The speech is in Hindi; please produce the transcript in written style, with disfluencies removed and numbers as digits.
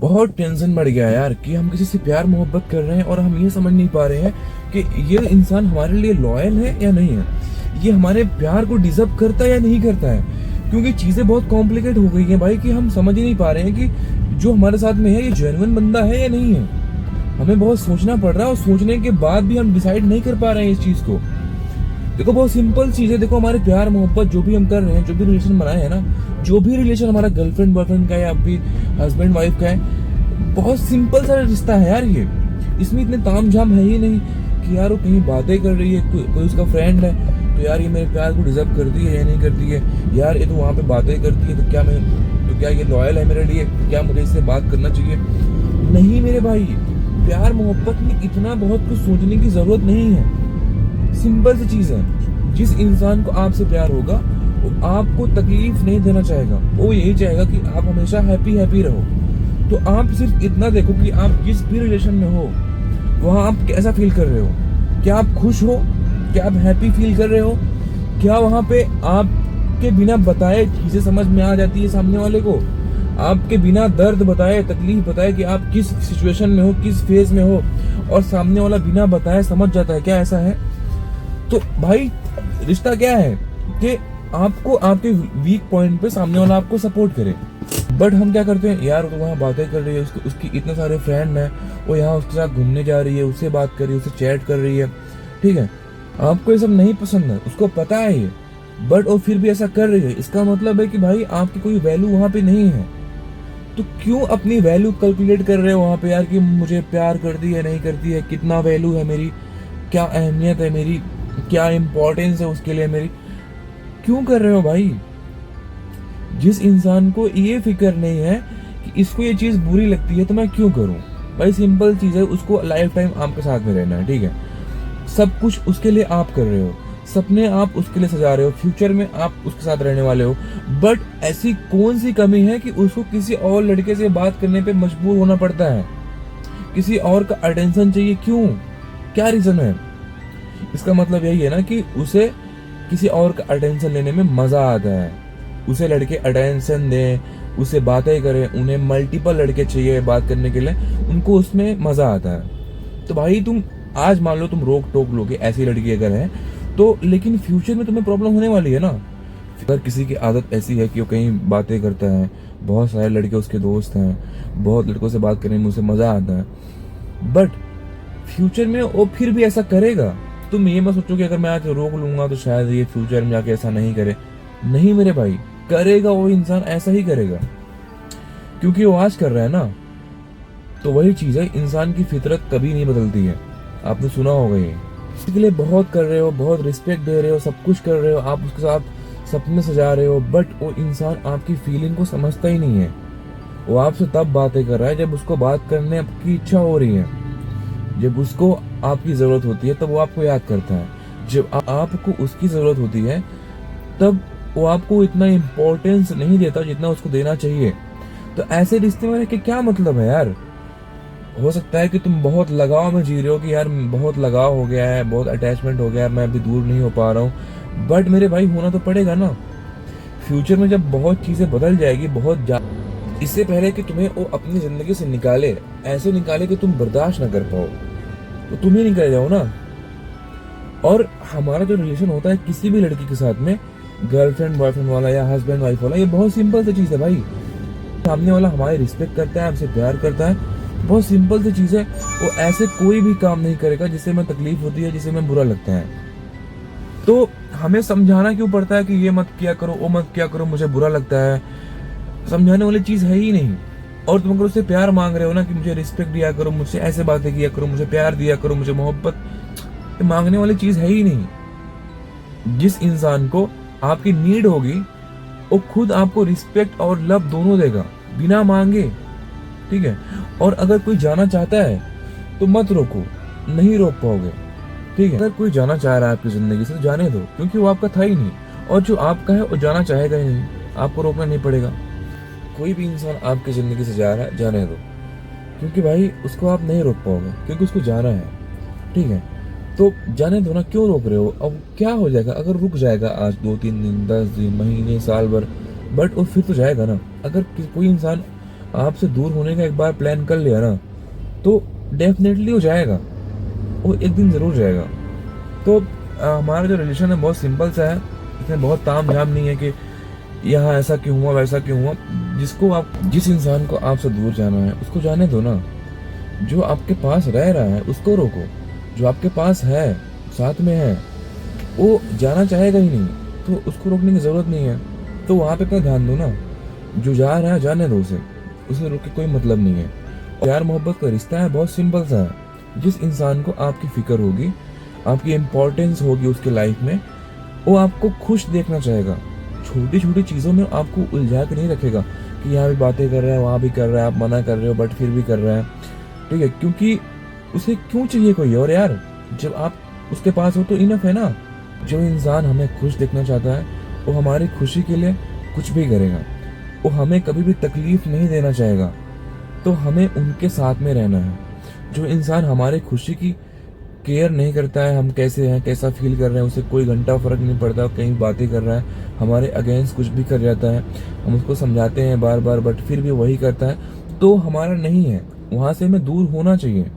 बहुत टेंशन बढ़ गया यार कि हम किसी से प्यार मोहब्बत कर रहे हैं और हम ये समझ नहीं पा रहे हैं कि ये इंसान हमारे लिए लॉयल है या नहीं है, ये हमारे प्यार को डिजर्व करता है या नहीं करता है। क्योंकि चीजें बहुत कॉम्प्लिकेट हो गई हैं भाई कि हम समझ ही नहीं पा रहे हैं कि जो हमारे साथ में है ये जेन्युइन बंदा है या नहीं है। हमें बहुत सोचना पड़ रहा है और सोचने के बाद भी हम डिसाइड नहीं कर पा रहे हैं इस चीज को। देखो बहुत सिंपल चीज है, देखो हमारे प्यार मोहब्बत जो भी हम कर रहे हैं, जो भी रिलेशन बनाए हैं ना, जो भी रिलेशन हमारा गर्लफ्रेंड बॉयफ्रेंड का है या फिर हस्बैंड वाइफ का है, बहुत सिंपल सा रिश्ता है यार ये। इसमें इतने ताम झाम है ही नहीं कि यार वो कहीं बातें कर रही है, कोई उसका फ्रेंड है तो यार ये मेरे प्यार को डिजर्व करती है या नहीं करती है, यार ये तो वहाँ पे बातें करती है तो क्या ये लॉयल है मेरे लिए, क्या मुझे इससे बात करना चाहिए। नहीं मेरे भाई, प्यार मोहब्बत में इतना बहुत कुछ सोचने की जरूरत नहीं है। सिंपल सी चीज है, जिस इंसान को आपसे प्यार होगा वो आपको तकलीफ नहीं देना चाहेगा, वो यही चाहेगा कि आप हमेशा हैप्पी हैप्पी रहो। तो आप सिर्फ इतना देखो कि आप जिस भी रिलेशन में हो वहां आप कैसा फील कर रहे हो, क्या आप खुश हो, क्या आप हैप्पी फील कर रहे हो, क्या वहां पे आपके बिना बताए चीजें समझ में आ जाती है सामने वाले को, आपके बिना दर्द बताए तकलीफ बताए कि आप किस सिचुएशन में हो, किस फेज में हो, और सामने वाला बिना बताए समझ जाता है, क्या ऐसा है? तो भाई रिश्ता क्या है कि आपको आपके वीक पॉइंट पे सामने वाला आपको सपोर्ट करे। बट हम क्या करते हैं, यार तो वहाँ बातें कर रही है, उसकी इतने सारे फ्रेंड हैं, वो यहाँ उसके साथ घूमने जा रही है, उससे बात कर रही है, उससे चैट कर रही है, ठीक है, आपको ये सब नहीं पसंद है, उसको पता है ये, बट वो फिर भी ऐसा कर रही है। इसका मतलब है कि भाई आपकी कोई वैल्यू वहाँ पे नहीं है। तो क्यों अपनी वैल्यू कैलकुलेट कर रहे हो वहाँ पे यार कि मुझे प्यार करती है नहीं करती है, कितना वैल्यू है मेरी, क्या अहमियत है मेरी, क्या इम्पोर्टेंस है उसके लिए मेरी, क्यों कर रहे हो भाई? जिस इंसान को ये फिक्र नहीं है कि इसको ये चीज बुरी लगती है तो मैं क्यों करूं, भाई सिंपल चीज है, उसको लाइफ टाइम आपके साथ में रहना है, ठीक है, सब कुछ उसके लिए आप कर रहे हो, सपने आप उसके लिए सजा रहे हो, फ्यूचर में आप उसके साथ रहने वाले हो, बट ऐसी कौन सी कमी है कि उसको किसी और लड़के से बात करने पे मजबूर होना पड़ता है, किसी और का अटेंशन चाहिए, क्यों, क्या रीजन है? इसका मतलब यही है ना कि उसे किसी और का अटेंशन लेने में मजा आता है, उसे लड़के अटेंशन दें, उसे बातें करें, उन्हें मल्टीपल लड़के चाहिए बात करने के लिए, उनको उसमें मजा आता है। तो भाई तुम आज मान लो तुम रोक टोक लोगे ऐसी लड़की अगर है तो, लेकिन फ्यूचर में तुम्हें प्रॉब्लम होने वाली है ना। अगर किसी की आदत ऐसी है कि वो कहीं बातें करता है, बहुत सारे लड़के उसके दोस्त हैं, बहुत लड़कों से बात करने में उसे मजा आता है, बट फ्यूचर में वो फिर भी ऐसा करेगा, तुम ये मत सोचो कि अगर मैं आज रोक लूंगा तो शायद ये फ्यूचर में जाके ऐसा नहीं करे। नहीं मेरे भाई, करेगा, वो इंसान ऐसा ही करेगा क्योंकि वो आज कर रहा है ना। तो वही चीज है, इंसान की फितरत कभी नहीं बदलती है, आपने सुना होगा ये। इसके लिए बहुत कर रहे हो, बहुत रिस्पेक्ट दे रहे हो, सब कुछ कर रहे हो, आप उसके साथ सपने सजा रहे हो, बट वो इंसान आपकी फीलिंग को समझता ही नहीं है। वो आपसे तब बातें कर रहा है जब उसको बात करने की इच्छा हो रही है, जब उसको आपकी जरूरत होती है तब वो आपको याद करता है, जब आपको उसकी जरूरत होती है तब वो आपको इतना इम्पोर्टेंस नहीं देता जितना उसको देना चाहिए। तो ऐसे रिश्ते में रह के क्या मतलब है यार? हो सकता है कि तुम बहुत लगाव में जी रहे हो कि यार बहुत लगाव हो गया है, बहुत अटैचमेंट हो गया है, मैं अभी दूर नहीं हो पा रहा हूँ, बट मेरे भाई होना तो पड़ेगा ना। फ्यूचर में जब बहुत चीजें बदल जाएगी, इससे पहले कि तुम्हें वो अपनी जिंदगी से निकाले, ऐसे निकाले कि तुम बर्दाश्त ना कर पाओ, तो तुम ही निकल जाओ ना। और हमारा जो रिलेशन होता है किसी भी लड़की के साथ में, गर्लफ्रेंड बॉयफ्रेंड वाला या हस्बैंड वाइफ वाला, ये बहुत सिंपल सी चीज है भाई। सामने वाला हमारी रिस्पेक्ट करता है, हमसे प्यार करता है, बहुत सिंपल सी चीज है, वो ऐसे कोई भी काम नहीं करेगा जिससे हमें तकलीफ होती है, जिससे हमें बुरा लगता है। तो हमें समझाना क्यों पड़ता है कि ये मत किया करो, वो मत किया करो, मुझे बुरा लगता है? समझाने वाली चीज है ही नहीं। और तुम अगर उससे प्यार मांग रहे हो ना कि मुझे रिस्पेक्ट दिया करो, मुझसे ऐसे बातें किया करो, मुझे प्यार दिया करो, मुझे मोहब्बत, ये मांगने वाली चीज है ही नहीं। जिस इंसान को आपकी नीड होगी वो खुद आपको रिस्पेक्ट और लव दोनों देगा बिना मांगे, ठीक है। और अगर कोई जाना चाहता है तो मत रोको, नहीं रोक पाओगे, ठीक है। अगर कोई जाना चाह रहा है आपकी जिंदगी से तो जाने दो, क्योंकि वो आपका था ही नहीं, और जो आपका है वो जाना चाहेगा ही नहीं, आपको रोकना नहीं पड़ेगा। कोई भी इंसान आपकी जिंदगी से जा रहा है, जाने दो, क्योंकि भाई उसको आप नहीं रोक पाओगे, क्योंकि उसको जाना है, ठीक है। तो जाने दो ना, क्यों रोक रहे हो? अब क्या हो जाएगा अगर रुक जाएगा आज 2-3 दिन, 10 दिन, महीने, साल भर, बट वो फिर तो जाएगा ना। अगर कोई इंसान आपसे दूर होने का एक बार प्लान कर लिया ना, तो डेफिनेटली वो जाएगा, वो एक दिन जरूर जाएगा। तो हमारा जो रिलेशन है बहुत सिंपल सा है, इसमें बहुत ताम झाम नहीं है कि यहाँ ऐसा क्यों हुआ वैसा क्यों हुआ। जिस इंसान को आपसे दूर जाना है उसको जाने दो ना। जो आपके पास रह रहा है उसको रोको, जो आपके पास है, साथ में है, वो जाना चाहेगा ही नहीं, तो उसको रोकने की जरूरत नहीं है। तो वहां पे अपना ध्यान दो ना। जो जा रहा है जाने दो उसे रोक के कोई मतलब नहीं है। प्यार मोहब्बत का रिश्ता है बहुत सिंपल सा है। जिस इंसान को आपकी फिक्र होगी, आपकी इम्पोर्टेंस होगी उसके लाइफ में, वो आपको खुश देखना चाहेगा। छोटी छोटी चीजों में आपको उलझा के नहीं रखेगा कि यहाँ भी बातें कर रहा है, वहां भी कर रहा है, आप मना कर रहे हो बट फिर भी कर रहा है। ठीक है, क्योंकि उसे क्यों चाहिए कोई और यार, जब आप उसके पास हो तो इनफ है ना। जो इंसान हमें खुश देखना चाहता है वो हमारी खुशी के लिए कुछ भी करेगा, वो हमें कभी भी तकलीफ नहीं देना चाहेगा, तो हमें उनके साथ में रहना है। जो इंसान हमारी खुशी की केयर नहीं करता है, हम कैसे हैं, कैसा फील कर रहे हैं, उसे कोई घंटा फर्क नहीं पड़ता, कहीं बातें कर रहा है, हमारे अगेंस्ट कुछ भी कर जाता है, हम उसको समझाते हैं बार बार बट फिर भी वही करता है, तो हमारा नहीं है। वहां से हमें दूर होना चाहिए।